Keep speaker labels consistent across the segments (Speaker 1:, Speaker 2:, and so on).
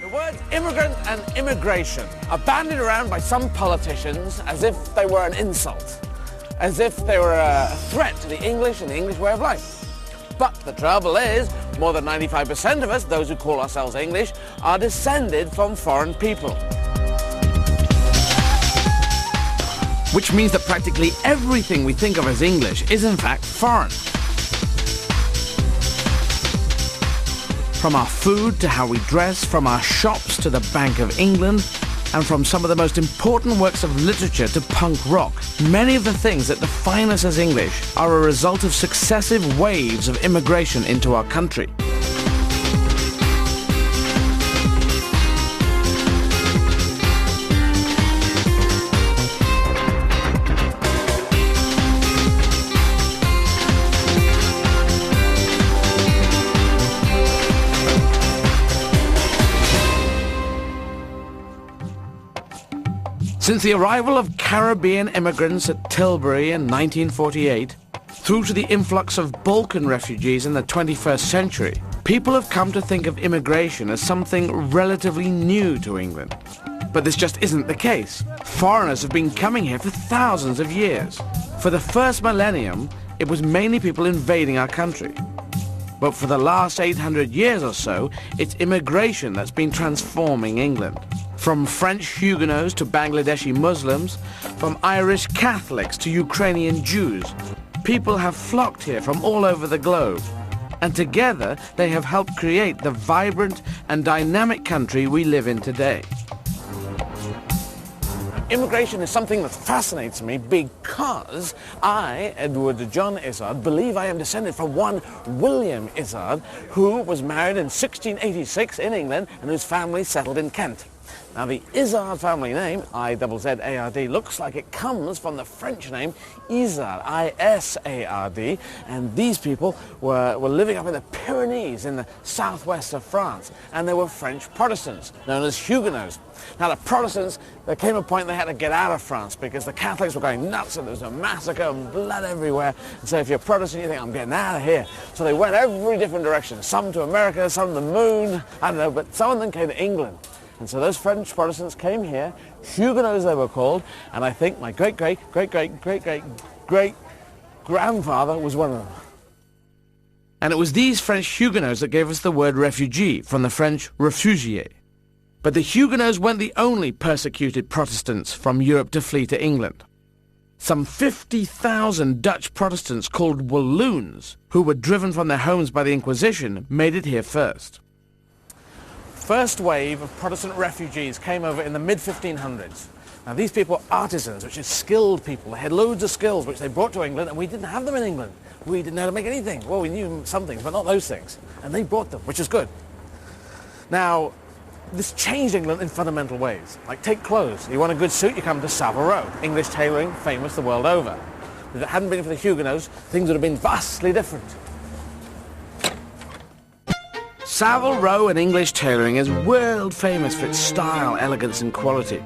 Speaker 1: The words immigrant and immigration are bandied around by some politicians as if they were an insult, as if they were a threat to the English and the English way of life. But the trouble is, more than 95% of us, those who call ourselves English, are descended from foreign people. Which means that practically everything we think of as English is in fact foreign. From our food to how we dress, from our shops to the Bank of England, and from some of the most important works of literature to punk rock, many of the things that define us as English are a result of successive waves of immigration into our country. Since the arrival of Caribbean immigrants at Tilbury in 1948, through to the influx of Balkan refugees in the 21st century, people have come to think of immigration as something relatively new to England. But this just isn't the case. Foreigners have been coming here for thousands of years. For the first millennium, it was mainly people invading our country. But for the last 800 years or so, it's immigration that's been transforming England. From French Huguenots to Bangladeshi Muslims, from Irish Catholics to Ukrainian Jews, people have flocked here from all over the globe. And together, they have helped create the vibrant and dynamic country we live in today. Immigration is something that fascinates me because I, Edward John Izzard, believe I am descended from one William Izzard, who was married in 1686 in England and whose family settled in Kent. Now, the Izzard family name, I-Z-Z-A-R-D, looks like it comes from the French name Izzard, I-S-A-R-D, and these people were living up in the Pyrenees in the southwest of France, and they were French Protestants, known as Huguenots. Now, the Protestants, there came a point they had to get out of France because the Catholics were going nuts and there was a massacre and blood everywhere. And so if you're Protestant, you think, I'm getting out of here. So they went every different direction, some to America, some to the moon, I don't know, but some of them came to England. And so those French Protestants came here, Huguenots they were called, and I think my great-great-great-great-great-great-grandfather was one of them. And it was these French Huguenots that gave us the word refugee, from the French réfugié. But the Huguenots weren't the only persecuted Protestants from Europe to flee to England. Some 50,000 Dutch Protestants called Walloons, who were driven from their homes by the Inquisition, made it here first. First wave of Protestant refugees came over in the mid-1500s. Now, these people were artisans, which is skilled people. They had loads of skills which they brought to England, and we didn't have them in England. We didn't know how to make anything. Well, we knew some things, but not those things. And they brought them, which is good. Now, this changed England in fundamental ways. Like, take clothes. You want a good suit, you come to Savile Row. English tailoring, famous the world over. If it hadn't been for the Huguenots, things would have been vastly different. Savile Row and English tailoring is world famous for its style, elegance and quality.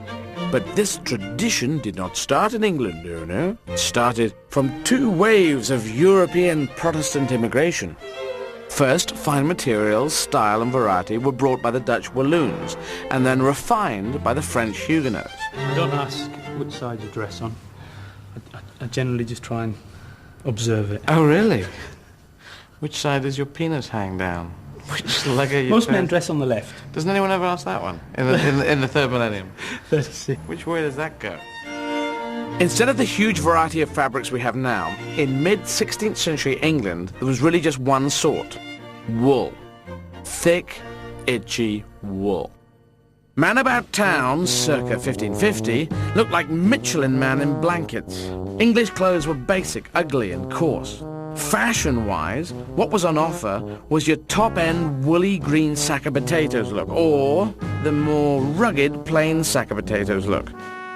Speaker 1: But this tradition did not start in England, no. It started from two waves of European Protestant immigration. First, fine materials, style and variety were brought by the Dutch Walloons, and then refined by the French Huguenots.
Speaker 2: I don't ask which side you dress on. I generally just try and observe it.
Speaker 1: Oh, really? Which side does your penis hang down? Which leg are you?
Speaker 2: Most men dress on the left.
Speaker 1: Doesn't anyone ever ask that one in the third millennium?
Speaker 2: 36.
Speaker 1: Which way does that go? Instead of the huge variety of fabrics we have now, in mid-16th century England, there was really just one sort: wool. Thick, itchy wool. Man about town, circa 1550, looked like Michelin Man in blankets. English clothes were basic, ugly and coarse. Fashion-wise, what was on offer was your top-end woolly green sack of potatoes look, or the more rugged plain sack of potatoes look.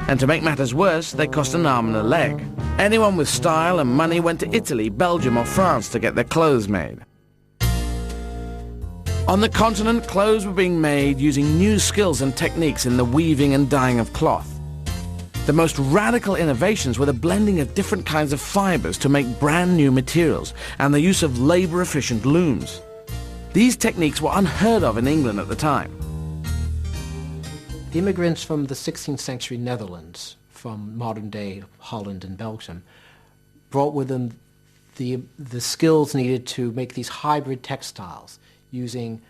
Speaker 1: And to make matters worse, they cost an arm and a leg. Anyone with style and money went to Italy, Belgium or France to get their clothes made. On the continent, clothes were being made using new skills and techniques in the weaving and dyeing of cloth. The most radical innovations were the blending of different kinds of fibers to make brand new materials and the use of labor-efficient looms. These techniques were unheard of in England at the time.
Speaker 3: The immigrants from the 16th century Netherlands, from modern-day Holland and Belgium, brought with them the skills needed to make these hybrid textiles using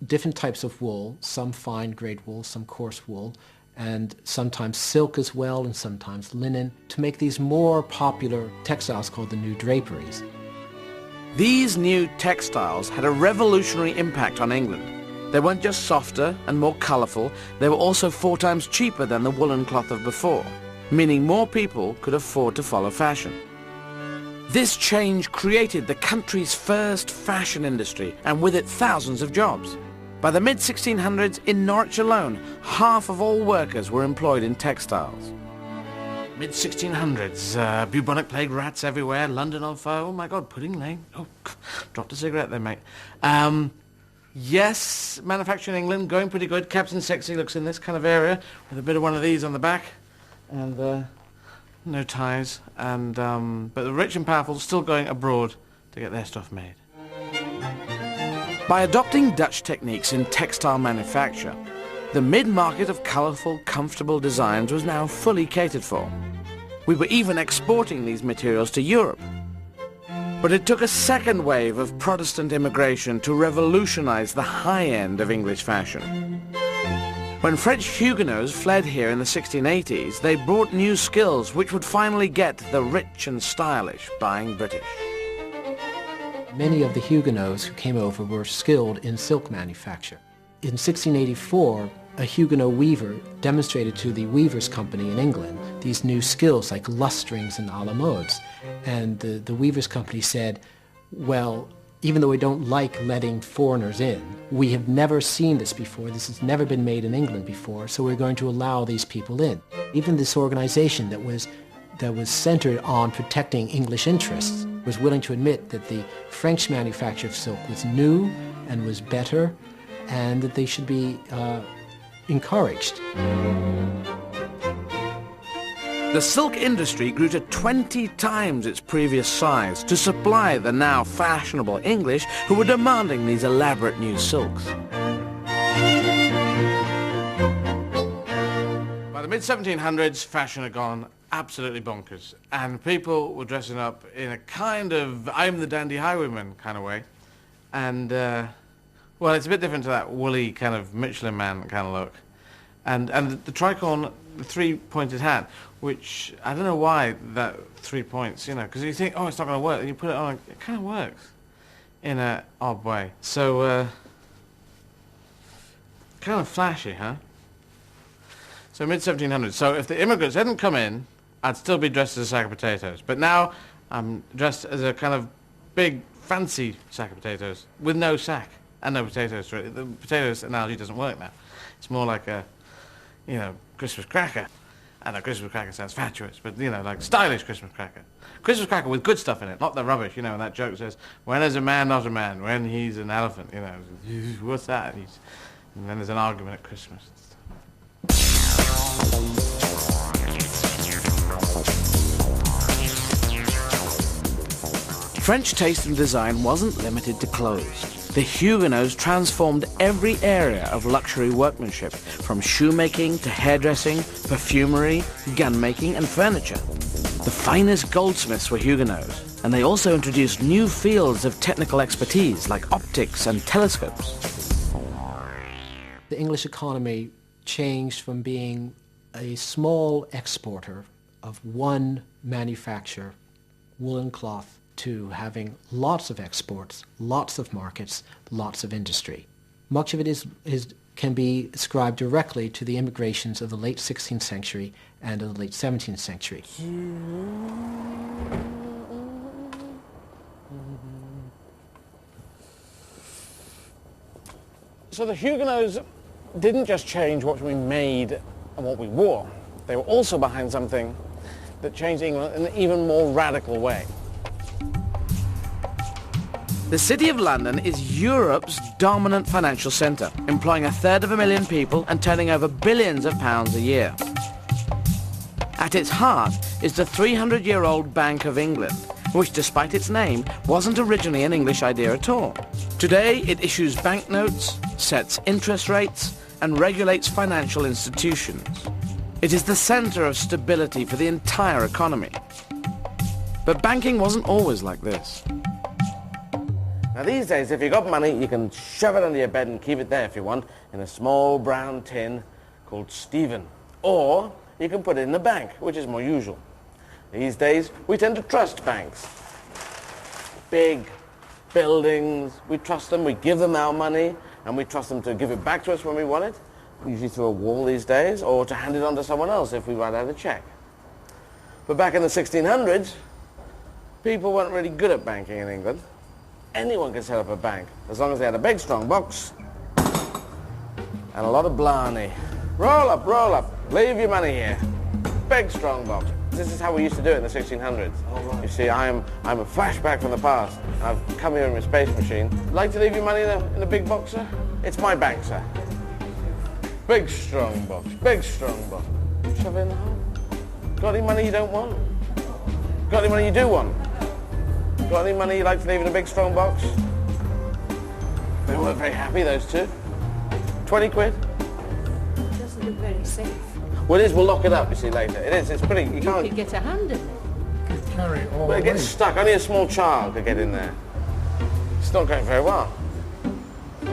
Speaker 3: different types of wool, some fine-grade wool, some coarse wool, and sometimes silk as well, and sometimes linen, to make these more popular textiles called the new draperies.
Speaker 1: These new textiles had a revolutionary impact on England. They weren't just softer and more colourful, they were also 4 times cheaper than the woolen cloth of before, meaning more people could afford to follow fashion. This change created the country's first fashion industry, and with it thousands of jobs. By the mid-1600s, in Norwich alone, half of all workers were employed in textiles. Mid-1600s, bubonic plague, rats everywhere, London on fire. Oh my God, Pudding Lane. Oh, dropped a cigarette there, mate. Yes, manufacturing in England, going pretty good. Captain Sexy looks in this kind of area, with a bit of one of these on the back, and no ties. And but the rich and powerful still going abroad to get their stuff made. By adopting Dutch techniques in textile manufacture, the mid-market of colourful, comfortable designs was now fully catered for. We were even exporting these materials to Europe. But it took a second wave of Protestant immigration to revolutionise the high end of English fashion. When French Huguenots fled here in the 1680s, they brought new skills which would finally get the rich and stylish buying British.
Speaker 3: Many of the Huguenots who came over were skilled in silk manufacture. In 1684, a Huguenot weaver demonstrated to the Weavers' Company in England these new skills like lustrings and a la modes. And the Weavers' Company said, well, even though we don't like letting foreigners in, we have never seen this before, this has never been made in England before, so we're going to allow these people in. Even this organization that was centered on protecting English interests was willing to admit that the French manufacture of silk was new and was better, and that they should be encouraged.
Speaker 1: The silk industry grew to 20 times its previous size to supply the now fashionable English who were demanding these elaborate new silks. By the mid-1700s, fashion had gone absolutely bonkers, and people were dressing up in a kind of I'm the dandy highwayman kind of way. And, well, it's a bit different to that woolly kind of Michelin man kind of look. And the tricorn, the 3-pointed hat, which I don't know why that 3 points, you know, because you think, oh, it's not going to work, and you put it on, it kind of works in an odd way. So, kind of flashy, huh? So mid-1700s. So if the immigrants hadn't come in, I'd still be dressed as a sack of potatoes. But now I'm dressed as a kind of big, fancy sack of potatoes with no sack and no potatoes to it. The potatoes analogy doesn't work now. It's more like a, you know, Christmas cracker. I know Christmas cracker sounds fatuous, but, you know, like stylish Christmas cracker. Christmas cracker with good stuff in it, not the rubbish, you know, and that joke says, when is a man not a man? When he's an elephant, you know. What's that? And then there's an argument at Christmas. French taste and design wasn't limited to clothes. The Huguenots transformed every area of luxury workmanship, from shoemaking to hairdressing, perfumery, gunmaking and furniture. The finest goldsmiths were Huguenots, and they also introduced new fields of technical expertise like optics and telescopes.
Speaker 3: The English economy changed from being a small exporter of one manufacture, woolen cloth, to having lots of exports, lots of markets, lots of industry. Much of it can be ascribed directly to the immigrations of the late 16th century and of the late 17th century.
Speaker 1: So the Huguenots didn't just change what we made and what we wore. They were also behind something that changed England in an even more radical way. The City of London is Europe's dominant financial centre, employing 250,000 people and turning over billions of pounds a year. At its heart is the 300-year-old Bank of England, which, despite its name, wasn't originally an English idea at all. Today, it issues banknotes, sets interest rates, and regulates financial institutions. It is the center of stability for the entire economy. But banking wasn't always like this. Now these days, if you've got money, you can shove it under your bed and keep it there if you want, in a small brown tin called Stephen. Or you can put it in the bank, which is more usual. These days, we tend to trust banks. Big buildings, we trust them, we give them our money, and we trust them to give it back to us when we want it, usually through a wall these days, or to hand it on to someone else if we write out a check. But back in the 1600s, people weren't really good at banking in England. Anyone could set up a bank, as long as they had a big strong box and a lot of blarney. Roll up, leave your money here. Big strong box. This is how we used to do it in the 1600s. You see, I'm a flashback from the past. I've come here in my space machine. Like to leave your money in a big box, sir? It's my bank, sir. Big strong box, big strong box. Shove it in the hole. Got any money you don't want? Got any money you do want? Got any money you like to leave in a big strong box? They weren't very happy, those two. 20 quid?
Speaker 4: It doesn't look very safe.
Speaker 1: Well, it is. We'll lock it up, you see, later. It is. It's pretty. You
Speaker 4: You
Speaker 1: can't.
Speaker 4: could get a hand in it.
Speaker 5: Could carry all
Speaker 1: Well,
Speaker 5: the
Speaker 1: it gets
Speaker 5: way.
Speaker 1: stuck. Only a small child could get in there. It's not going very well. It's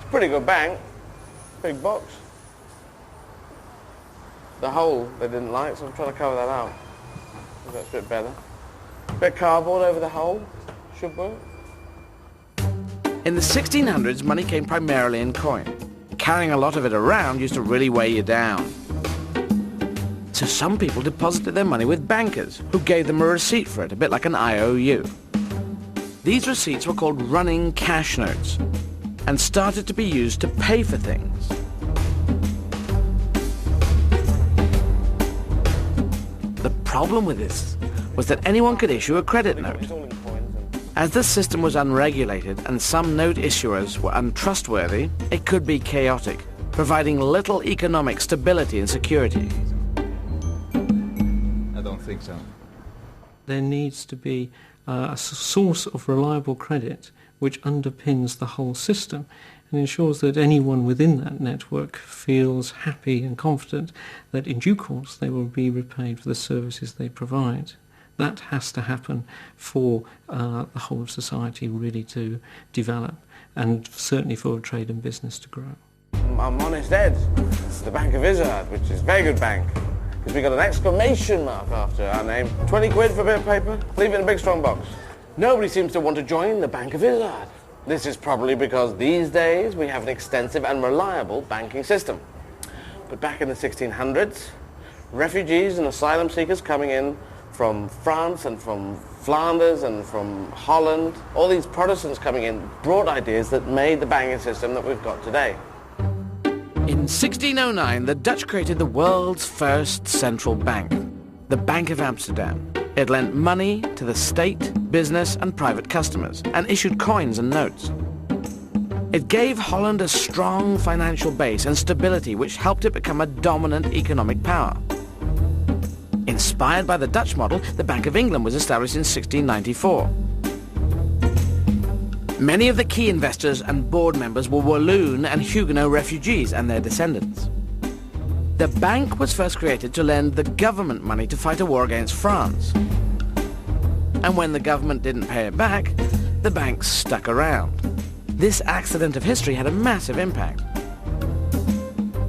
Speaker 1: a pretty good bank. Big box. The hole they didn't like, so I'm trying to cover that out. I think that's a bit better. Bit of cardboard over the hole. Should work. In the 1600s, money came primarily in coin. Carrying a lot of it around used to really weigh you down. So some people deposited their money with bankers, who gave them a receipt for it, a bit like an IOU. These receipts were called running cash notes, and started to be used to pay for things. The problem with this was that anyone could issue a credit note. As the system was unregulated and some note issuers were untrustworthy, it could be chaotic, providing little economic stability and security.
Speaker 6: I don't think so.
Speaker 2: There needs to be a source of reliable credit which underpins the whole system and ensures that anyone within that network feels happy and confident that in due course they will be repaid for the services they provide. That has to happen for the whole of society really to develop, and certainly for trade and business to grow.
Speaker 1: I'm Honest Ed. This is the Bank of Izzard, which is a very good bank, because we got an exclamation mark after our name. 20 quid for a bit of paper, leave it in a big strong box. Nobody seems to want to join the Bank of Izzard. This is probably because these days we have an extensive and reliable banking system. But back in the 1600s, refugees and asylum seekers coming in from France and from Flanders and from Holland, all these Protestants coming in, brought ideas that made the banking system that we've got today. In 1609, the Dutch created the world's first central bank, the Bank of Amsterdam. It lent money to the state, business and private customers, and issued coins and notes. It gave Holland a strong financial base and stability which helped it become a dominant economic power. Inspired by the Dutch model, the Bank of England was established in 1694. Many of the key investors and board members were Walloon and Huguenot refugees and their descendants. The bank was first created to lend the government money to fight a war against France. And when the government didn't pay it back, the bank stuck around. This accident of history had a massive impact.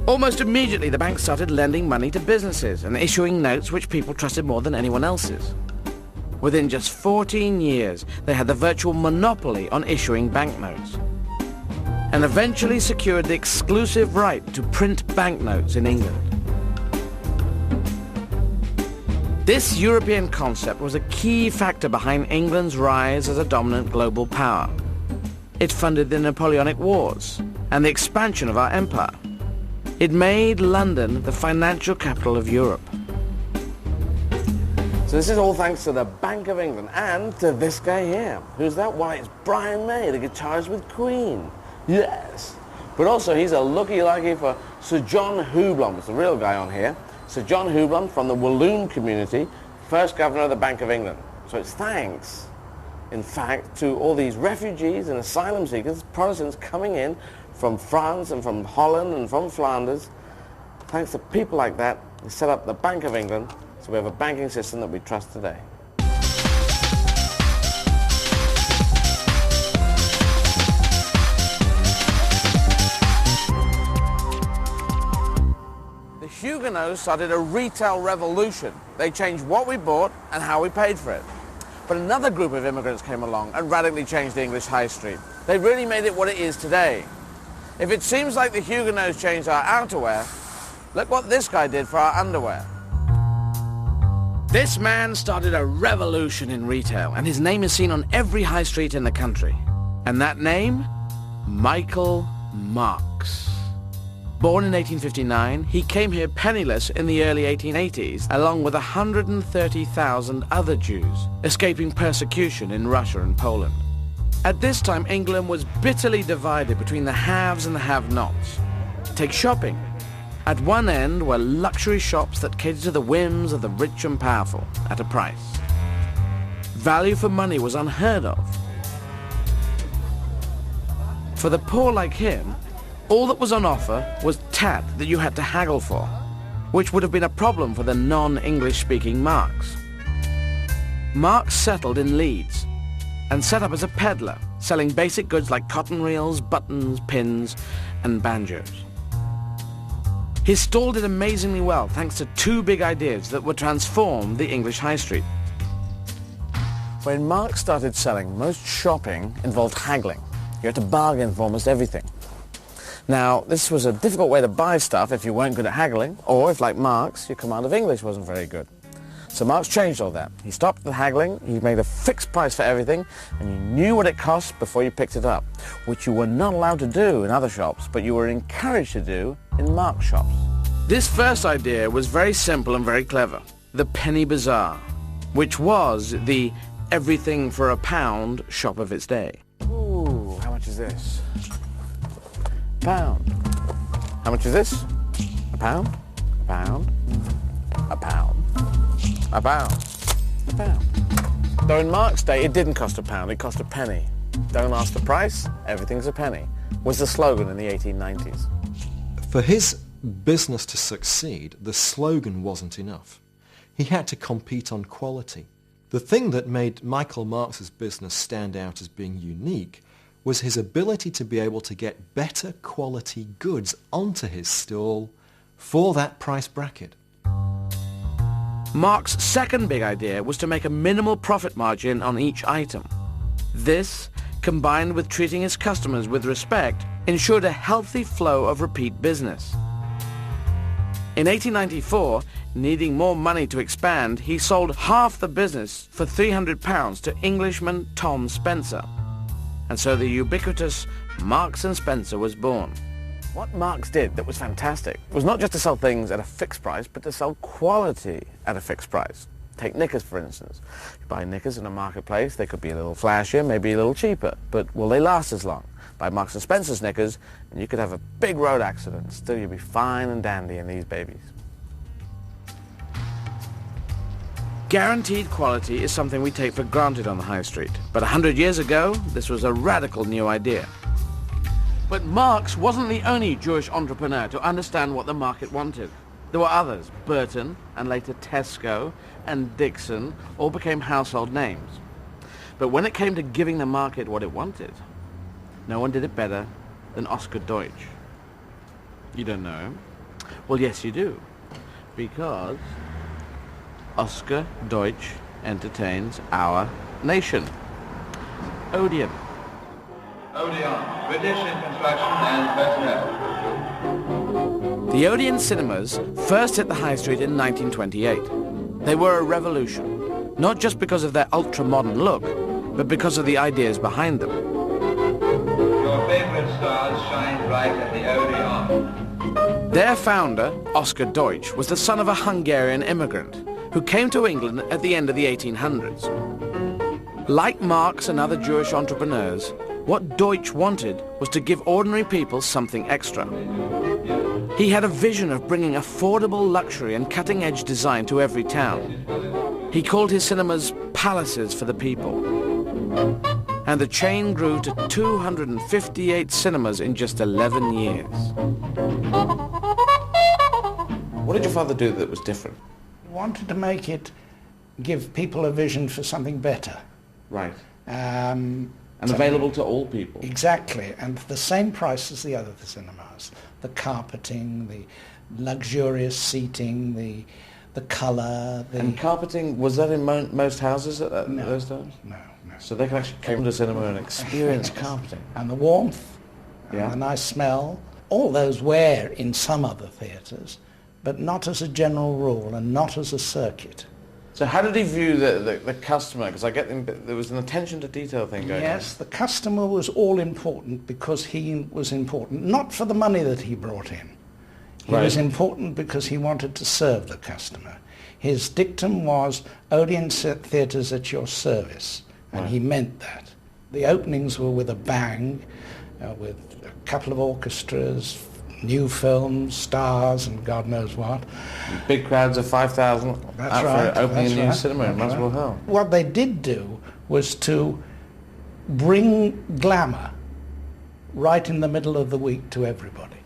Speaker 1: Almost immediately, the bank started lending money to businesses and issuing notes which people trusted more than anyone else's. Within just 14 years, they had the virtual monopoly on issuing banknotes, and eventually secured the exclusive right to print banknotes in England. This European concept was a key factor behind England's rise as a dominant global power. It funded the Napoleonic Wars and the expansion of our empire. It made London the financial capital of Europe. So this is all thanks to the Bank of England and to this guy here. Who's that? Why, it's Brian May, the guitarist with Queen. Yes. But also he's a looky-likey for Sir John Houblon. It's the real guy on here. Sir John Houblon from the Walloon community, first governor of the Bank of England. So it's thanks, in fact, to all these refugees and asylum seekers, Protestants coming in, from France and from Holland and from Flanders. Thanks to people like that, they set up the Bank of England, so we have a banking system that we trust today. The Huguenots started a retail revolution. They changed what we bought and how we paid for it. But another group of immigrants came along and radically changed the English high street. They really made it what it is today. If it seems like the Huguenots changed our outerwear, look what this guy did for our underwear. This man started a revolution in retail, and his name is seen on every high street in the country. And that name? Michael Marks. Born in 1859, he came here penniless in the early 1880s, along with 130,000 other Jews, escaping persecution in Russia and Poland. At this time, England was bitterly divided between the haves and the have-nots. Take shopping. At one end were luxury shops that catered to the whims of the rich and powerful at a price. Value for money was unheard of. For the poor like him, all that was on offer was tat that you had to haggle for, which would have been a problem for the non-English speaking Marks. Marks settled in Leeds and set up as a peddler, selling basic goods like cotton reels, buttons, pins, and banjos. His stall did amazingly well thanks to two big ideas that would transform the English high street. When Marks started selling, most shopping involved haggling. You had to bargain for almost everything. Now, this was a difficult way to buy stuff if you weren't good at haggling, or if, like Marks, your command of English wasn't very good. So Marks changed all that. He stopped the haggling, he made a fixed price for everything, and you knew what it cost before you picked it up, which you were not allowed to do in other shops, but you were encouraged to do in Marks shops. This first idea was very simple and very clever, the penny bazaar, which was the everything for a pound shop of its day. Ooh, how much is this? A pound. How much is this? A pound? A pound? A pound. A pound. A pound. Though in Mark's day, it didn't cost a pound, it cost a penny. Don't ask the price, everything's a penny, was the slogan in the 1890s.
Speaker 5: For his business to succeed, the slogan wasn't enough. He had to compete on quality. The thing that made Michael Marks's business stand out as being unique was his ability to be able to get better quality goods onto his stall for that price bracket.
Speaker 1: Mark's second big idea was to make a minimal profit margin on each item. This, combined with treating his customers with respect, ensured a healthy flow of repeat business. In 1894, needing more money to expand, he sold half the business for £300 to Englishman Tom Spencer. And so the ubiquitous Marks & Spencer was born. What Marks did that was fantastic was not just to sell things at a fixed price, but to sell quality at a fixed price. Take knickers, for instance. You buy knickers in a marketplace, they could be a little flashier, maybe a little cheaper, but will they last as long? Buy Marks & Spencer's knickers, and you could have a big road accident. Still, you'd be fine and dandy in these babies. Guaranteed quality is something we take for granted on the high street. But 100 years ago, this was a radical new idea. But Marks wasn't the only Jewish entrepreneur to understand what the market wanted. There were others. Burton, and later Tesco, and Dixon all became household names. But when it came to giving the market what it wanted, no one did it better than Oscar Deutsch. You don't know him? Well, yes, you do. Because Oscar Deutsch entertains our nation. Odeon.
Speaker 6: Odeon, British in construction and personnel.
Speaker 1: The Odeon cinemas first hit the high street in 1928. They were a revolution, not just because of their ultra-modern look, but because of the ideas behind them.
Speaker 6: Your favorite stars shine bright at the Odeon.
Speaker 1: Their founder, Oscar Deutsch, was the son of a Hungarian immigrant who came to England at the end of the 1800s. Like Marx and other Jewish entrepreneurs, what Deutsch wanted was to give ordinary people something extra. He had a vision of bringing affordable luxury and cutting-edge design to every town. He called his cinemas palaces for the people. and the chain grew to 258 cinemas in just 11 years. What did your father do that was different?
Speaker 7: He wanted to make it give people a vision for something better.
Speaker 1: Right. And available to all people.
Speaker 7: Exactly, and for the same price as the other cinemas. The carpeting, the luxurious seating, the colour.
Speaker 1: And carpeting, was that in most houses at those times?
Speaker 7: No.
Speaker 1: So they could actually come to cinema and experience carpeting.
Speaker 7: And the warmth,
Speaker 1: Yeah.
Speaker 7: and the nice smell. All those were in some other theatres, but not as a general rule and not as a circuit.
Speaker 1: So how did he view the customer? Because I get there was an attention to detail thing going on.
Speaker 7: Yes, the customer was all important because he was important, not for the money that he brought in. He was important because he wanted to serve the customer. His dictum was, Odeon Theatres at your service, and he meant that. The openings were with a bang, with a couple of orchestras, new films, stars, and God knows what.
Speaker 1: Big crowds of 5,000
Speaker 7: That's right.
Speaker 1: for opening
Speaker 7: That's
Speaker 1: a new
Speaker 7: right.
Speaker 1: cinema in
Speaker 7: That's
Speaker 1: Muswell
Speaker 7: right.
Speaker 1: Hill.
Speaker 7: What they did do was to bring glamour right in the middle of the week to everybody.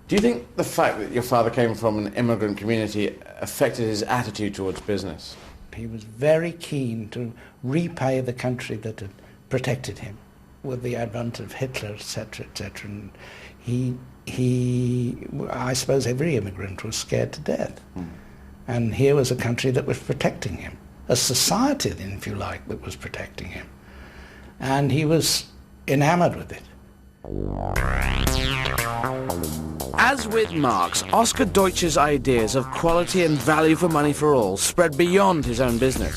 Speaker 1: Do you think the fact that your father came from an immigrant community affected his attitude towards business?
Speaker 7: He was very keen to repay the country that had protected him with the advent of Hitler, etc., etc. And I suppose every immigrant was scared to death. And here was a country that was protecting him, a society, if you like, that was protecting him. And he was enamored with it.
Speaker 1: As with Marx, Oscar Deutsch's ideas of quality and value for money for all spread beyond his own business.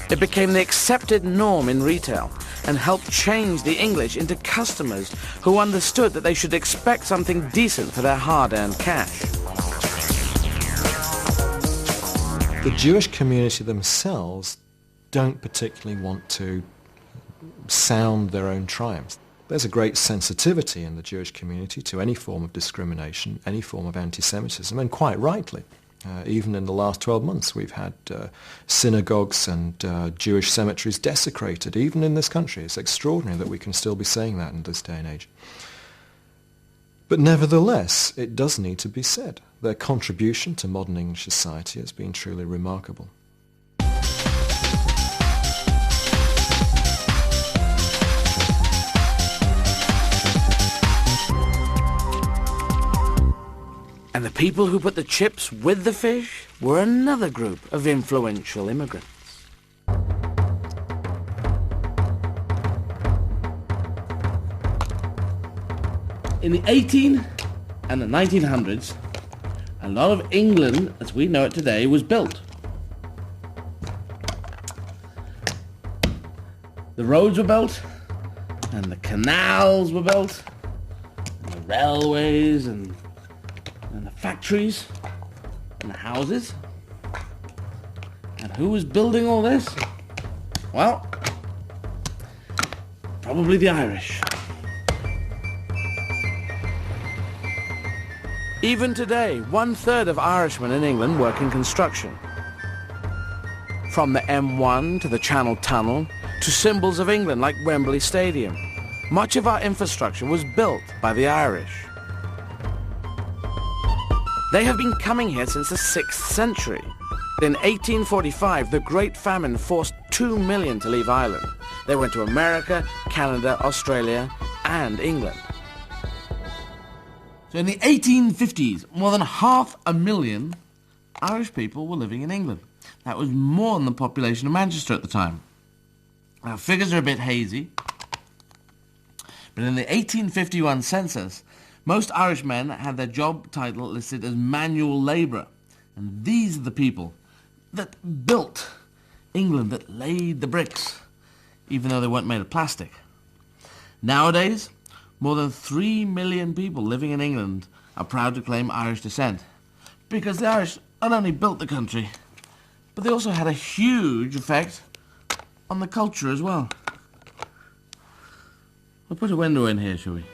Speaker 1: It became the accepted norm in retail and helped change the English into customers who understood that they should expect something decent for their hard-earned cash.
Speaker 5: The Jewish community themselves don't particularly want to sound their own triumphs. There's a great sensitivity in the Jewish community to any form of discrimination, any form of anti-Semitism, and quite rightly. Even in the last 12 months we've had synagogues and Jewish cemeteries desecrated, even in this country. It's extraordinary that we can still be saying that in this day and age. But nevertheless, it does need to be said. Their contribution to modern English society has been truly remarkable.
Speaker 1: And the people who put the chips with the fish were another group of influential immigrants. In the 18 and the 1900s, a lot of England, as we know it today, was built. The roads were built, and the canals were built, and the railways, and the factories, and the houses. And who was building all this? Well, probably the Irish. Even today, 1/3 of Irishmen in England work in construction. From the M1 to the Channel Tunnel to symbols of England like Wembley Stadium, much of our infrastructure was built by the Irish. They have been coming here since the 6th century. In 1845, the Great Famine forced 2 million to leave Ireland. They went to America, Canada, Australia, and England. So in the 1850s, more than 500,000 Irish people were living in England. That was more than the population of Manchester at the time. Now, figures are a bit hazy, but in the 1851 census, most Irish men had their job title listed as manual labourer. And these are the people that built England, that laid the bricks, even though they weren't made of plastic. Nowadays, more than 3 million people living in England are proud to claim Irish descent, because the Irish not only built the country, but they also had a huge effect on the culture as well. We'll put a window in here, shall we?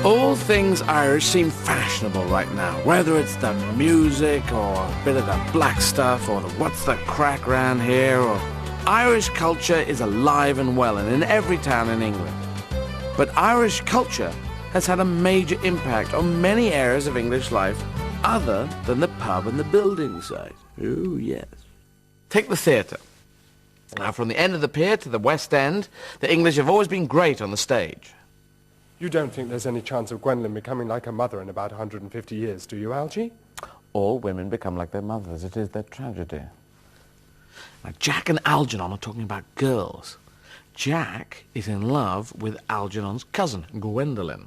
Speaker 1: All things Irish seem fashionable right now, whether it's the music or a bit of the black stuff or the what's the crack round here, or Irish culture is alive and well and in every town in England. But Irish culture has had a major impact on many areas of English life other than the pub and the building site. Oh, yes. Take the theatre. Now, from the end of the pier to the West End, the English have always been great on the stage.
Speaker 8: You don't think there's any chance of Gwendolen becoming like her mother in about 150 years, do you, Algy?
Speaker 1: All women become like their mothers. It is their tragedy. Now, Jack and Algernon are talking about girls. Jack is in love with Algernon's cousin, Gwendolen.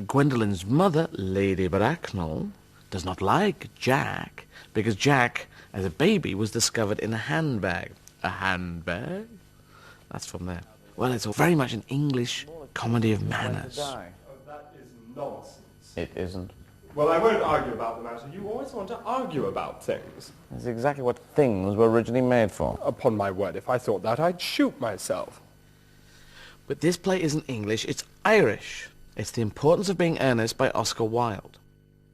Speaker 1: Gwendolen's mother, Lady Bracknell, does not like Jack because Jack, as a baby, was discovered in a handbag. A handbag? That's from there. Well, it's very much an English comedy of manners.
Speaker 8: Oh, that is nonsense.
Speaker 1: It isn't.
Speaker 8: Well, I won't argue about the matter. You always want to argue about things.
Speaker 1: That's exactly what things were originally made for.
Speaker 8: Upon my word, if I thought that, I'd shoot myself.
Speaker 1: But this play isn't English, it's Irish. It's The Importance of Being Earnest by Oscar Wilde.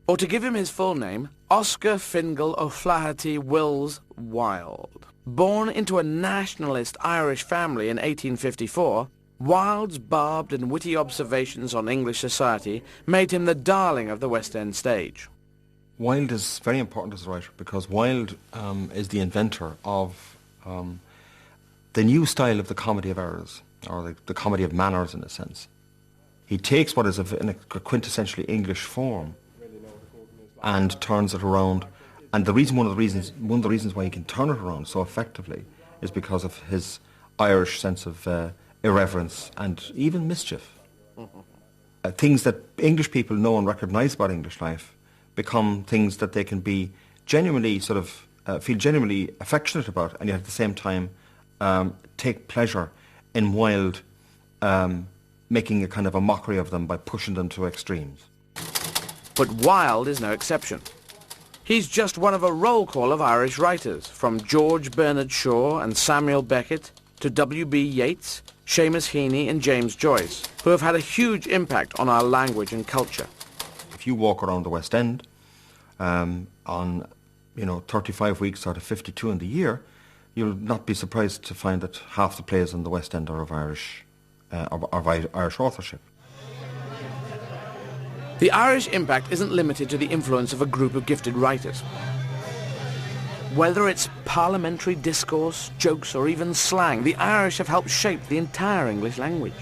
Speaker 1: Or to give him his full name, Oscar Fingal O'Flaherty Wills Wilde. Born into a nationalist Irish family in 1854, Wilde's barbed and witty observations on English society made him the darling of the West End stage.
Speaker 9: Wilde is very important as a writer because Wilde is the inventor of the new style of the comedy of errors, or the comedy of manners in a sense. He takes what is in a quintessentially English form and turns it around. And one of the reasons why he can turn it around so effectively is because of his Irish sense of irreverence and even mischief. Things that English people know and recognise about English life become things that they can be genuinely feel genuinely affectionate about, and yet at the same time take pleasure in Wilde making a kind of a mockery of them by pushing them to extremes.
Speaker 1: But Wilde is no exception. He's just one of a roll call of Irish writers, from George Bernard Shaw and Samuel Beckett to W.B. Yeats, Seamus Heaney and James Joyce, who have had a huge impact on our language and culture.
Speaker 9: If you walk around the West End on 35 weeks out of 52 in the year, you'll not be surprised to find that half the plays in the West End are of Irish authorship.
Speaker 1: The Irish impact isn't limited to the influence of a group of gifted writers. Whether it's parliamentary discourse, jokes or even slang, the Irish have helped shape the entire English language.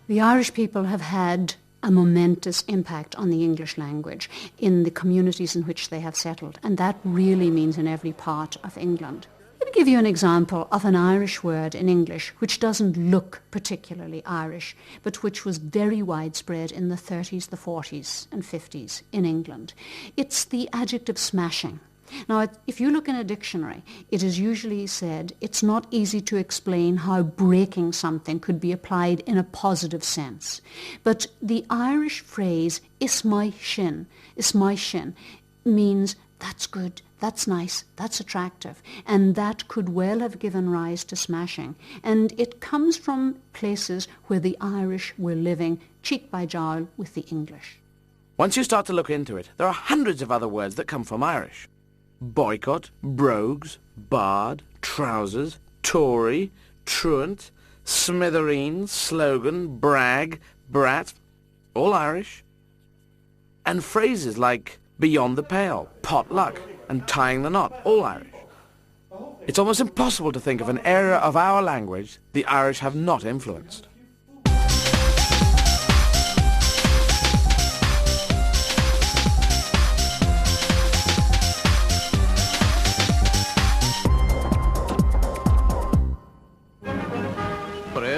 Speaker 10: The Irish people have had a momentous impact on the English language in the communities in which they have settled, and that really means in every part of England. Let me give you an example of an Irish word in English which doesn't look particularly Irish, but which was very widespread in the 30s, the 40s and 50s in England. It's the adjective smashing. Now, if you look in a dictionary, it is usually said it's not easy to explain how breaking something could be applied in a positive sense. But the Irish phrase, is my shin, means that's good, that's nice, that's attractive, and that could well have given rise to smashing. And it comes from places where the Irish were living cheek by jowl with the English.
Speaker 1: Once you start to look into it, there are hundreds of other words that come from Irish. Boycott, brogues, bard, trousers, Tory, truant, smithereens, slogan, brag, brat, all Irish. And phrases like beyond the pale, potluck, and tying the knot, all Irish. It's almost impossible to think of an area of our language the Irish have not influenced.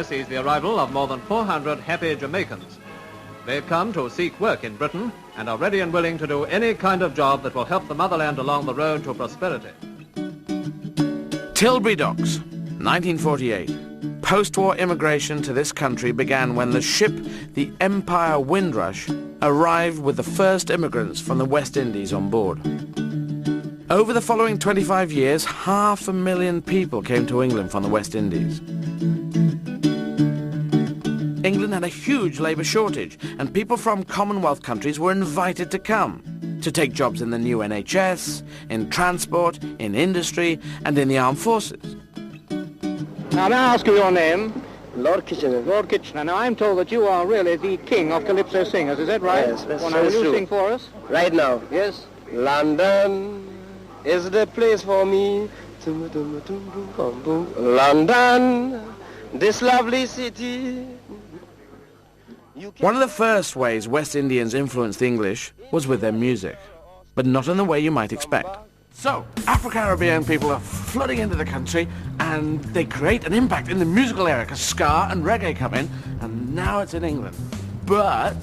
Speaker 11: Sees the arrival of more than 400 happy Jamaicans. They've come to seek work in Britain and are ready and willing to do any kind of job that will help the motherland along the road to prosperity.
Speaker 1: Tilbury Docks, 1948. Post-war immigration to this country began when the ship, the Empire Windrush, arrived with the first immigrants from the West Indies on board. Over the following 25 years, 500,000 people came to England from the West Indies. England had a huge labour shortage, and people from Commonwealth countries were invited to come to take jobs in the new NHS, in transport, in industry, and in the armed forces.
Speaker 12: Now, may I ask you your name?
Speaker 13: Lord Kitchener.
Speaker 12: Lord Kitchener. Now, I'm told that you are really the king of calypso singers, is that right?
Speaker 13: Yes, that's
Speaker 12: well, now, will you
Speaker 13: true.
Speaker 12: sing for us?
Speaker 13: Right now.
Speaker 12: Yes.
Speaker 13: London is the place for me. London, this lovely city.
Speaker 1: One of the first ways West Indians influenced the English was with their music, but not in the way you might expect. So, Afro-Caribbean people are flooding into the country, and they create an impact in the musical area, because ska and reggae come in, and now it's in England. But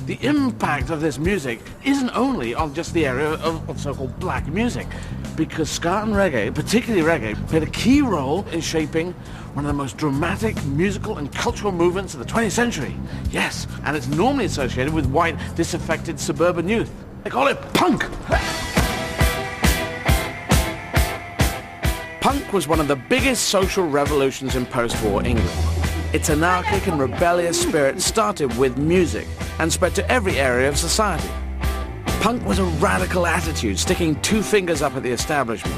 Speaker 1: the impact of this music isn't only on just the area of so-called black music, because ska and reggae, particularly reggae, played a key role in shaping one of the most dramatic musical and cultural movements of the 20th century. Yes, and it's normally associated with white, disaffected suburban youth. They call it punk. Punk was one of the biggest social revolutions in post-war England. Its anarchic and rebellious spirit started with music and spread to every area of society. Punk was a radical attitude, sticking two fingers up at the establishment.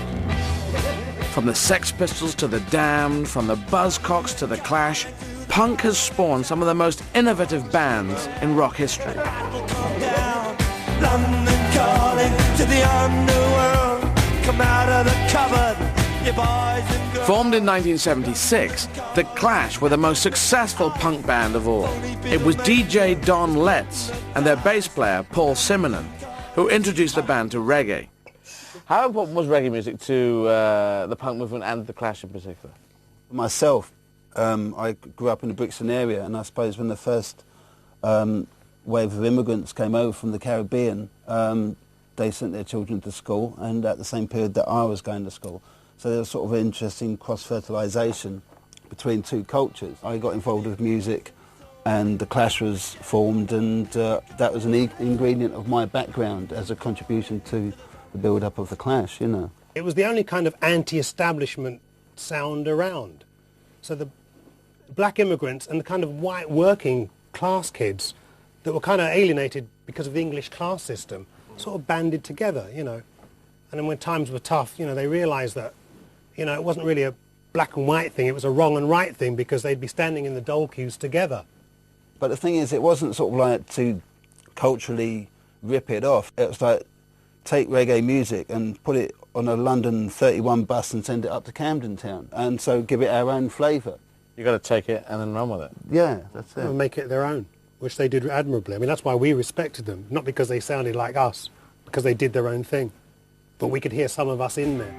Speaker 1: From the Sex Pistols to the Damned, from the Buzzcocks to the Clash, punk has spawned some of the most innovative bands in rock history.
Speaker 14: London calling to the underworld. Come out of the cupboard, you boys and girls.
Speaker 1: Formed in 1976, The Clash were the most successful punk band of all. It was DJ Don Letts and their bass player, Paul Simonon, who introduced the band to reggae. How important was reggae music to the punk movement and The Clash in particular?
Speaker 15: Myself, I grew up in the Brixton area, and I suppose when the first wave of immigrants came over from the Caribbean, they sent their children to school, and at the same period that I was going to school. So there was sort of an interesting cross-fertilisation between two cultures. I got involved with music, and The Clash was formed, and that was an ingredient of my background as a contribution to the build-up of The Clash, you know.
Speaker 16: It was the only kind of anti-establishment sound around. So the black immigrants and the kind of white working class kids that were kind of alienated because of the English class system sort of banded together, you know. And then when times were tough, you know, they realised that, you know, it wasn't really a black and white thing, it was a wrong and right thing, because they'd be standing in the dole queues together.
Speaker 15: But the thing is, it wasn't sort of like to culturally rip it off. It was like, take reggae music and put it on a London 31 bus and send it up to Camden Town, and so give it our own flavour.
Speaker 1: You got to take it and then run with it.
Speaker 15: Yeah, that's it.
Speaker 16: And make it their own, which they did admirably. I mean, that's why we respected them, not because they sounded like us, because they did their own thing. But we could hear some of us in there.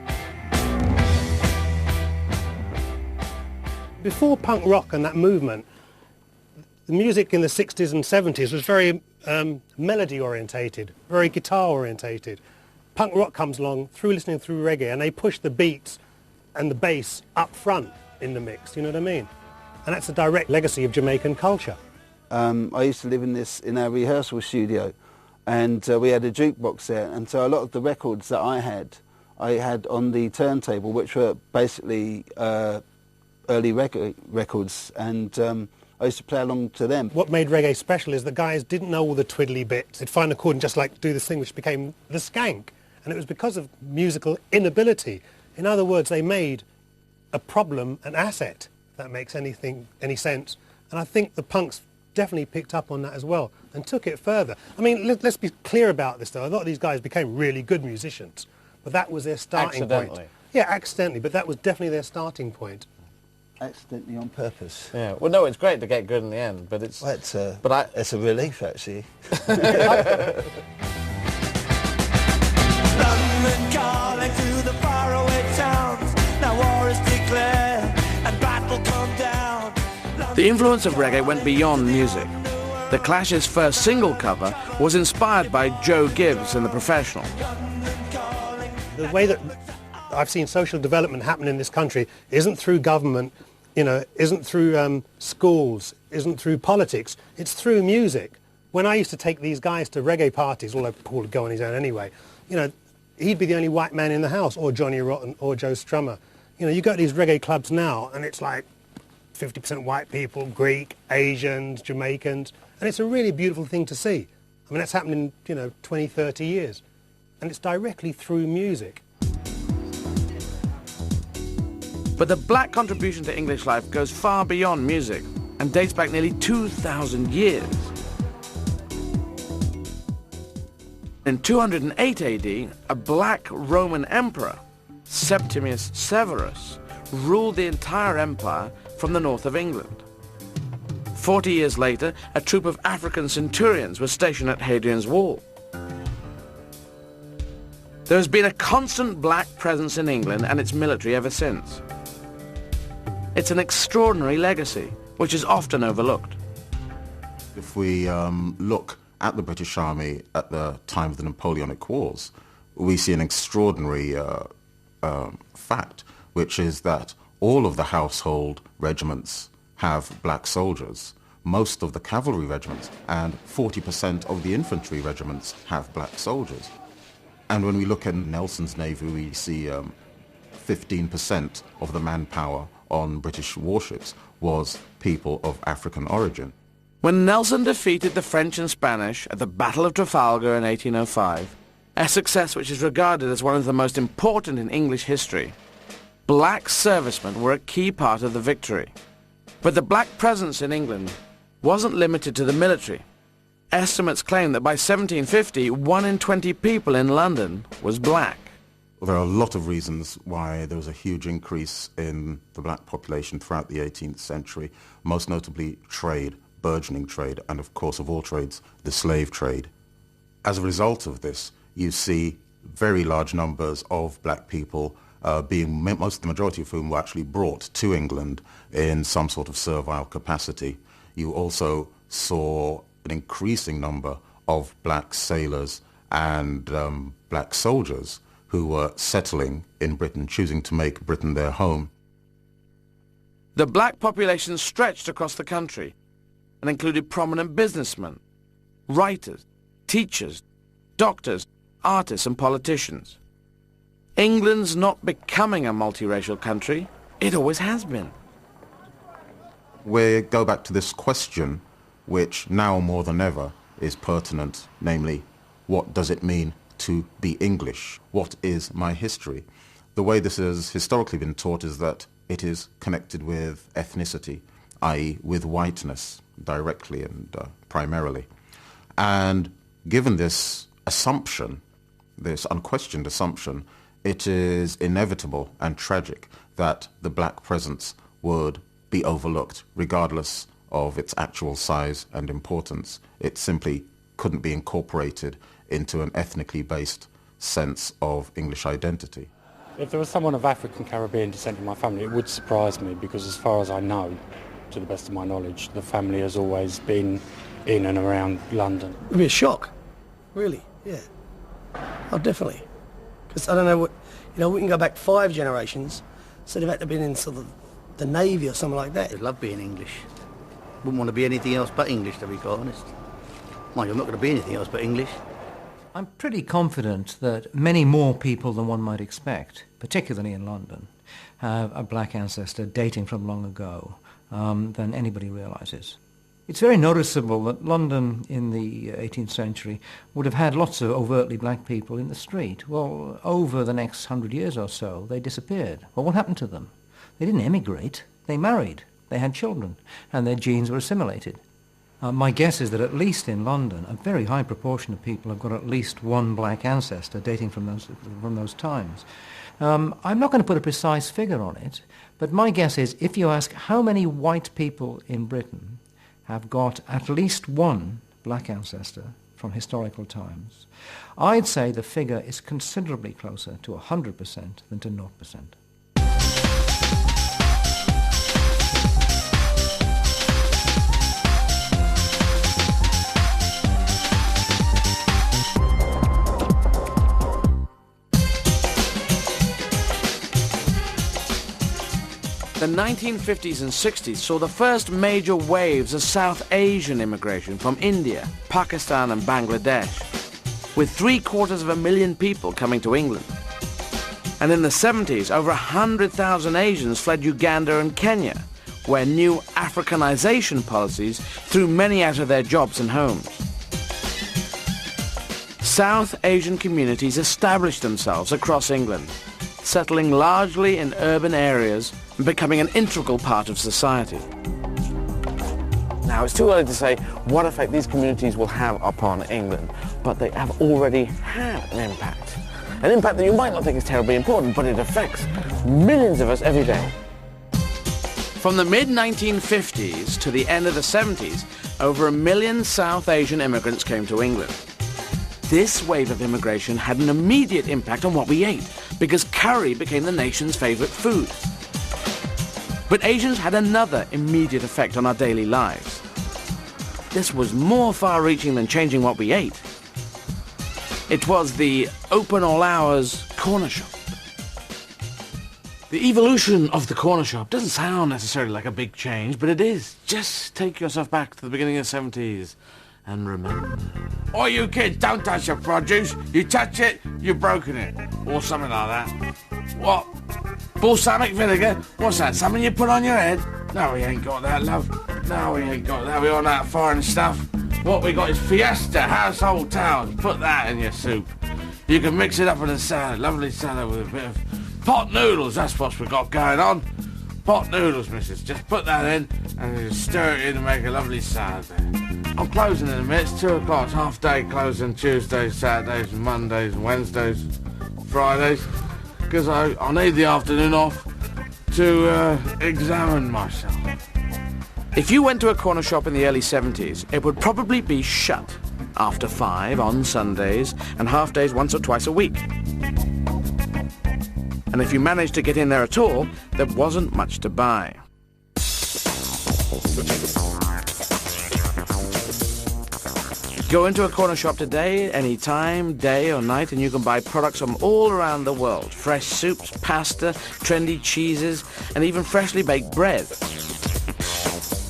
Speaker 16: Before punk rock and that movement, the music in the 60s and 70s was very melody-orientated, very guitar-orientated. Punk rock comes along through listening through reggae, and they push the beats and the bass up front in the mix, you know what I mean? And that's a direct legacy of Jamaican culture.
Speaker 15: I used to live in our rehearsal studio, and we had a jukebox there, and so a lot of the records that I had on the turntable, which were basically early records, and I used to play along to them.
Speaker 16: What made reggae special is the guys didn't know all the twiddly bits. They'd find a chord and just like do this thing which became the skank. And it was because of musical inability. In other words, they made a problem an asset, if that makes any sense. And I think the punks definitely picked up on that as well and took it further. I mean, let's be clear about this though. A lot of these guys became really good musicians, but that was their starting point. Yeah, accidentally, but that was definitely their starting point.
Speaker 15: Accidentally on purpose.
Speaker 1: Yeah. Well, no, it's great to get good in the end, but it's...
Speaker 15: Well, it's a relief, actually.
Speaker 14: London calling to the faraway towns. Now war is declared and battle come down.
Speaker 1: The influence of reggae went beyond music. The Clash's first single cover was inspired by Joe Gibbs and The Professional.
Speaker 16: The way that I've seen social development happen in this country isn't through government, you know, isn't through schools, isn't through politics, it's through music. When I used to take these guys to reggae parties, although Paul would go on his own anyway, you know, he'd be the only white man in the house, or Johnny Rotten, or Joe Strummer. You know, you go to these reggae clubs now, and it's like 50% white people, Greek, Asians, Jamaicans, and it's a really beautiful thing to see. I mean, that's happened in, 20, 30 years. And it's directly through music.
Speaker 1: But the black contribution to English life goes far beyond music and dates back nearly 2,000 years. In 208 AD, a black Roman emperor, Septimius Severus, ruled the entire empire from the north of England. 40 years later, a troop of African centurions was stationed at Hadrian's Wall. There has been a constant black presence in England and its military ever since. It's an extraordinary legacy, which is often overlooked.
Speaker 17: If we look at the British Army at the time of the Napoleonic Wars, we see an extraordinary fact, which is that all of the household regiments have black soldiers. Most of the cavalry regiments and 40% of the infantry regiments have black soldiers. And when we look at Nelson's Navy, we see 15% of the manpower on British warships was people of African origin.
Speaker 1: When Nelson defeated the French and Spanish at the Battle of Trafalgar in 1805, a success which is regarded as one of the most important in English history, black servicemen were a key part of the victory. But the black presence in England wasn't limited to the military. Estimates claim that by 1750, 1 in 20 people in London was black.
Speaker 17: There are a lot of reasons why there was a huge increase in the black population throughout the 18th century, most notably trade, burgeoning trade, and of course of all trades, the slave trade. As a result of this, you see very large numbers of black people the majority of whom were actually brought to England in some sort of servile capacity. You also saw an increasing number of black sailors and black soldiers who were settling in Britain, choosing to make Britain their home.
Speaker 1: The black population stretched across the country and included prominent businessmen, writers, teachers, doctors, artists and politicians. England's not becoming a multiracial country. It always has been.
Speaker 17: We go back to this question, which now more than ever is pertinent, namely, what does it mean to be English? What is my history? The way this has historically been taught is that it is connected with ethnicity, i.e. with whiteness, directly and primarily. And given this assumption, this unquestioned assumption, it is inevitable and tragic that the black presence would be overlooked, regardless of its actual size and importance. It simply couldn't be incorporated into an ethnically based sense of English identity.
Speaker 18: If there was someone of African Caribbean descent in my family, it would surprise me because as far as I know, to the best of my knowledge, the family has always been in and around London.
Speaker 19: It would be a shock, really, yeah. Oh, definitely. Because I don't know what, we can go back 5 generations, so they've had to have been in sort of the Navy or something like that.
Speaker 20: I love being English. Wouldn't want to be anything else but English, to be quite honest. Mind you, I'm not going to be anything else but English.
Speaker 21: I'm pretty confident that many more people than one might expect, particularly in London, have a black ancestor dating from long ago than anybody realises. It's very noticeable that London in the 18th century would have had lots of overtly black people in the street. Well, over the next 100 years or so, they disappeared. Well, what happened to them? They didn't emigrate. They married. They had children, and their genes were assimilated. My guess is that at least in London, a very high proportion of people have got at least one black ancestor dating from those times. I'm not going to put a precise figure on it, but my guess is if you ask how many white people in Britain have got at least one black ancestor from historical times, I'd say the figure is considerably closer to 100% than to 0%.
Speaker 1: The 1950s and 60s saw the first major waves of South Asian immigration from India, Pakistan and Bangladesh, with 750,000 people coming to England. And in the 70s, over 100,000 Asians fled Uganda and Kenya, where new Africanization policies threw many out of their jobs and homes. South Asian communities established themselves across England, settling largely in urban areas and becoming an integral part of society.
Speaker 3: Now, it's too early to say what effect these communities will have upon England, but they have already had an impact. An impact that you might not think is terribly important, but it affects millions of us every day.
Speaker 1: From the mid-1950s to the end of the 70s, over 1 million South Asian immigrants came to England. This wave of immigration had an immediate impact on what we ate, because curry became the nation's favourite food. But Asians had another immediate effect on our daily lives. This was more far-reaching than changing what we ate. It was the open all hours corner shop. The evolution of the corner shop doesn't sound necessarily like a big change, but it is. Just take yourself back to the beginning of the 70s and remember. Oh, you kids, don't touch your produce. You touch it, you've broken it. Or something like that. What? Balsamic vinegar? What's that, something you put on your head? No, we ain't got that, love. No, we ain't got that. We on that foreign stuff. What we got is Fiesta household towels. Put that in your soup. You can mix it up in a salad. Lovely salad with a bit of pot noodles. That's what we got going on. Pot noodles, missus. Just put that in and you stir it in and make a lovely salad there. I'm closing in a minute. It's 2 o'clock. It's half day closing Tuesdays, Saturdays, Mondays, Wednesdays, Fridays. Because I need the afternoon off to examine myself. If you went to a corner shop in the early 70s, it would probably be shut after 5 on Sundays and half days once or twice a week. And if you managed to get in there at all, there wasn't much to buy. Go into a corner shop today, any time, day or night, and you can buy products from all around the world. Fresh soups, pasta, trendy cheeses, and even freshly baked bread.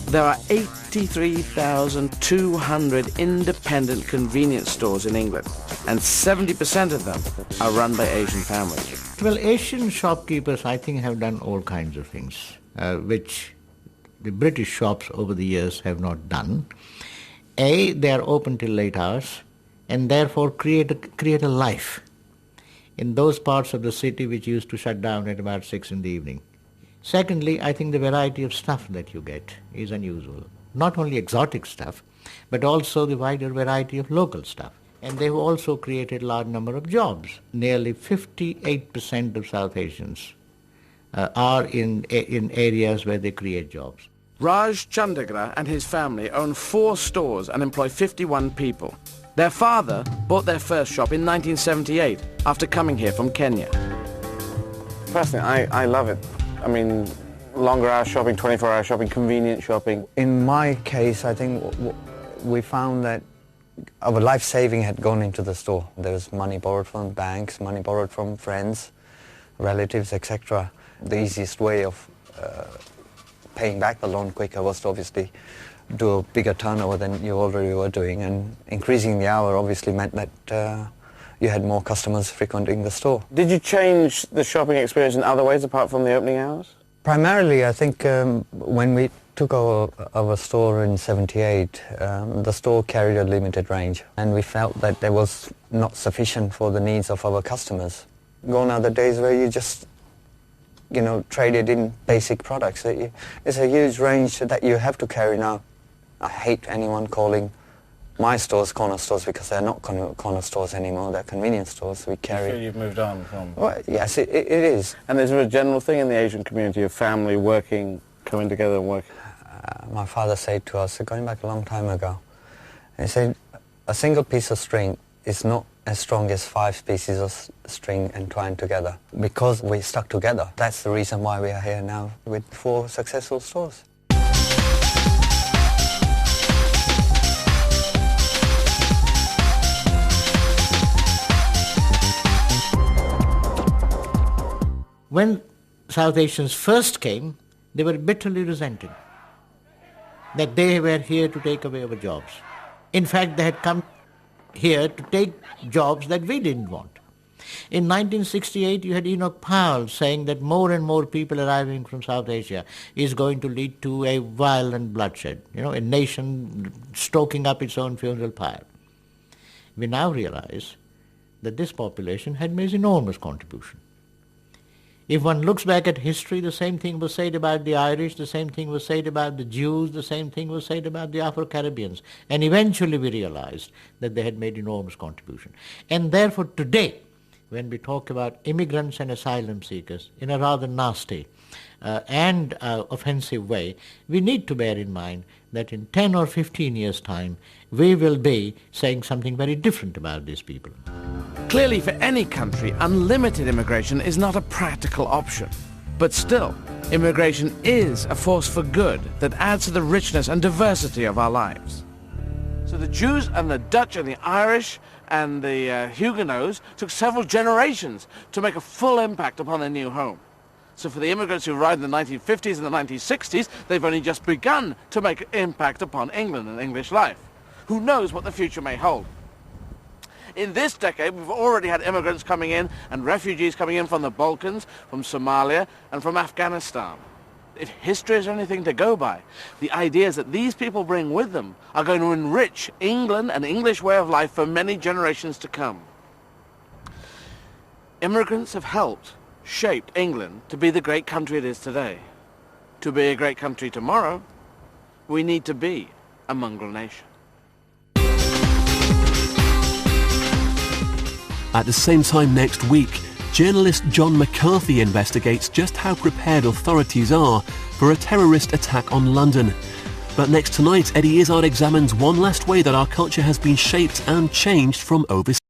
Speaker 1: There are 83,200 independent convenience stores in England, and 70% of them are run by Asian families.
Speaker 22: Well, Asian shopkeepers, I think, have done all kinds of things, which the British shops over the years have not done. A, they are open till late hours, and therefore create a life in those parts of the city which used to shut down at about 6 in the evening. Secondly, I think the variety of stuff that you get is unusual. Not only exotic stuff, but also the wider variety of local stuff. And they've also created a large number of jobs. Nearly 58% of South Asians are in areas where they create jobs.
Speaker 1: Raj Chandigra and his family own 4 stores and employ 51 people. Their father bought their first shop in 1978 after coming here from Kenya.
Speaker 3: Personally, I love it. I mean, longer hour shopping, 24-hour shopping, convenient shopping.
Speaker 23: In my case, I think we found that our life saving had gone into the store. There was money borrowed from banks, money borrowed from friends, relatives, etc. The easiest way of paying back the loan quicker was to obviously do a bigger turnover than you already were doing, and increasing the hour obviously meant that you had more customers frequenting the store.
Speaker 3: Did you change the shopping experience in other ways apart from the opening hours?
Speaker 23: Primarily, I think when we took our store in '78, the store carried a limited range, and we felt that there was not sufficient for the needs of our customers. Gone are the days where you just traded in basic products. It's a huge range that you have to carry now. I hate anyone calling my stores corner stores, because they're not corner stores anymore. They're convenience stores. We carry.
Speaker 3: You feel you've moved on from?
Speaker 23: Well, yes, it is.
Speaker 3: And is there a general thing in the Asian community of family working, coming together and working?
Speaker 23: My father said to us, going back a long time ago, he said, a single piece of string is not as strong as 5 pieces of string entwined together, because we stuck together. That's the reason why we are here now with 4 successful stores.
Speaker 22: When South Asians first came, they were bitterly resented that they were here to take away our jobs. In fact, they had come here to take jobs that we didn't want. In 1968, you had Enoch Powell saying that more and more people arriving from South Asia is going to lead to a violent bloodshed, a nation stoking up its own funeral pyre. We now realize that this population had made enormous contribution. If one looks back at history, the same thing was said about the Irish, the same thing was said about the Jews, the same thing was said about the Afro-Caribbeans. And eventually we realized that they had made enormous contribution. And therefore today, when we talk about immigrants and asylum seekers in a rather nasty and offensive way, we need to bear in mind that in 10 or 15 years' time, we will be saying something very different about these people.
Speaker 1: Clearly, for any country, unlimited immigration is not a practical option. But still, immigration is a force for good that adds to the richness and diversity of our lives. So the Jews and the Dutch and the Irish and the Huguenots took several generations to make a full impact upon their new home. So for the immigrants who arrived in the 1950s and the 1960s, they've only just begun to make an impact upon England and English life. Who knows what the future may hold? In this decade, we've already had immigrants coming in and refugees coming in from the Balkans, from Somalia, and from Afghanistan. If history is anything to go by, the ideas that these people bring with them are going to enrich England and English way of life for many generations to come. Immigrants have helped shape England to be the great country it is today. To be a great country tomorrow, we need to be a mongrel nation.
Speaker 2: At the same time next week, journalist John McCarthy investigates just how prepared authorities are for a terrorist attack on London. But next tonight, Eddie Izzard examines one last way that our culture has been shaped and changed from overseas.